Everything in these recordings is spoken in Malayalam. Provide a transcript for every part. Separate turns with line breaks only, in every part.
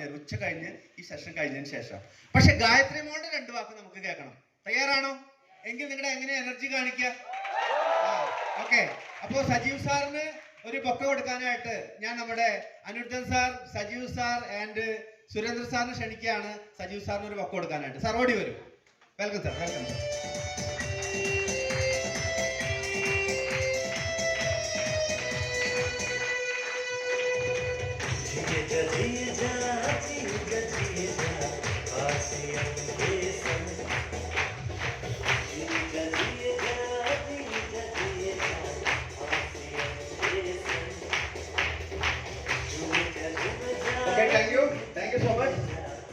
തരും ഉച്ച കഴിഞ്ഞ് ഈ സെഷൻ കഴിഞ്ഞതിന് ശേഷം. പക്ഷെ ഗായത്രി മോളുടെ 2 വാക്ക് നമുക്ക് കേൾക്കണം. തയ്യാറാണോ? എങ്കിൽ നിങ്ങളുടെ എങ്ങനെ എനർജി കാണിക്കുക? ഓക്കെ. അപ്പോ സജീവ് സാറിന് ഒരു ബൊക്ക കൊടുക്കാനായിട്ട് ഞാൻ നമ്മുടെ Anirudhan sir, Sajeev sir and Surendra സാറിന് ക്ഷണിക്കുകയാണ്. സജീവ് സാറിന് ഒരു ബൊക്ക കൊടുക്കാനായിട്ട്. സാർ ഓടി വരും. Welcome sir, welcome sir.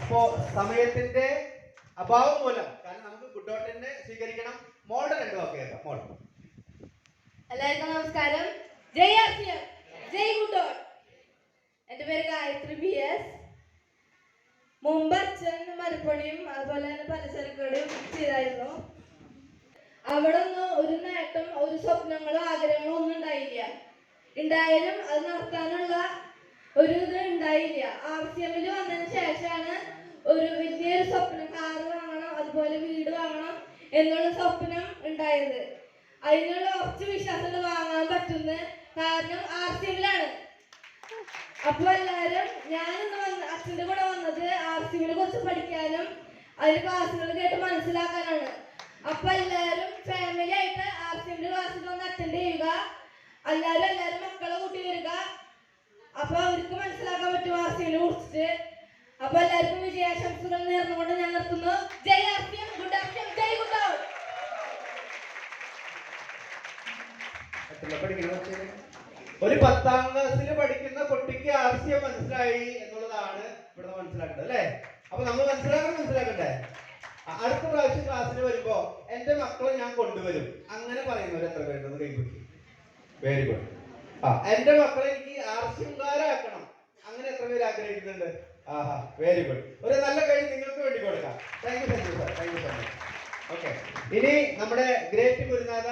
അപ്പോ സമയത്തിന്റെ അഭാവം മൂലം, കാരണം നമുക്ക് ഗുഡോട്ടിനെ സ്വീകരിക്കണം. മോളുടെ 2 വാക്ക് കേൾക്കാം. മോൾ.
എല്ലാവർക്കും നമസ്കാരം. ജയ് ആർസിഎം, ജയ് ഗുഡോട്ട്. എന്റെ പേര് ഗായത്രി BS. മുമ്പ് അച്ഛൻ മരപ്പണിയും അതുപോലെ തന്നെ പലചരക്കുകളും ചെയ്തായിരുന്നു. അവിടെ ഒന്നും ഒരു നേട്ടം, ഒരു സ്വപ്നങ്ങളോ ആഗ്രഹങ്ങളോ ഒന്നും ഉണ്ടായില്ല. ഉണ്ടായാലും അത് നടത്താനുള്ള ഒരു ഇത് ഉണ്ടായില്ല. RCMൽ വന്നതിന് ശേഷമാണ് ഒരു വലിയൊരു സ്വപ്നം, കാറ് വാങ്ങണം, അതുപോലെ വീട് വാങ്ങണം എന്നുള്ള സ്വപ്നം ഉണ്ടായത്. അതിനുള്ള കുറച്ച് വിശ്വാസങ്ങൾ വാങ്ങാൻ പറ്റുന്ന കാരണം RCMലാണ്. അപ്പൊ എല്ലാരും ഞാനിന്ന് അച്ഛൻ്റെ കൂടെ വന്നത് RCMനെ കുറിച്ച് പഠിക്കാനും അതിന്റെ ക്ലാസ്സുകൾ കേട്ട് മനസ്സിലാക്കാനാണ്. അപ്പൊ എല്ലാരും ഫാമിലി ആയിട്ട് RCMന്റെ ക്ലാസ്സിൽ വന്ന് അറ്റൻഡ് ചെയ്യുക. എല്ലാരും മക്കളെ കൂട്ടി വരിക. അപ്പൊ അവർക്ക് മനസ്സിലാക്കാൻ പറ്റും RCMനെ കുറിച്ചിട്ട്. അപ്പൊ എല്ലാവർക്കും വിജയാശംസകൾ നേർന്നുകൊണ്ട് ഞാൻ നിർത്തുന്നു. ജയ് RCM, ഗുഡ് RCM, ജയ് ഗുഡ് ഔട്ട്.
ഒരു 10ാം ക്ലാസ്സിൽ പഠിക്കുന്ന കുട്ടിക്ക് RCM മനസ്സിലായി എന്നുള്ളതാണ് ഇവിടെ മനസ്സിലാക്കേണ്ടത്, അല്ലേ? അപ്പൊ നമ്മൾ മനസ്സിലാക്കണ്ടേ? അടുത്ത പ്രാവശ്യം ക്ലാസ്സിൽ വരുമ്പോ എന്റെ മക്കളെ ഞാൻ കൊണ്ടുവരും അങ്ങനെ പറയുന്നവർ എത്ര പേരുണ്ടെന്ന് കൈപറ്റി? Very good. എന്റെ മക്കളെ എനിക്ക് RCMകാരാക്കണം അങ്ങനെ എത്ര പേര് ആഗ്രഹിക്കുന്നുണ്ട്? ആഹാ, വെരി ഗുഡ്. ഒരു നല്ല കൈ നിങ്ങൾക്ക് വേണ്ടി കൊടുക്കാം. Thank you sir, thank you so much. Okay, ഇനി നമ്മുടെ ഗ്രേറ്റ് ഗുരുനാഥ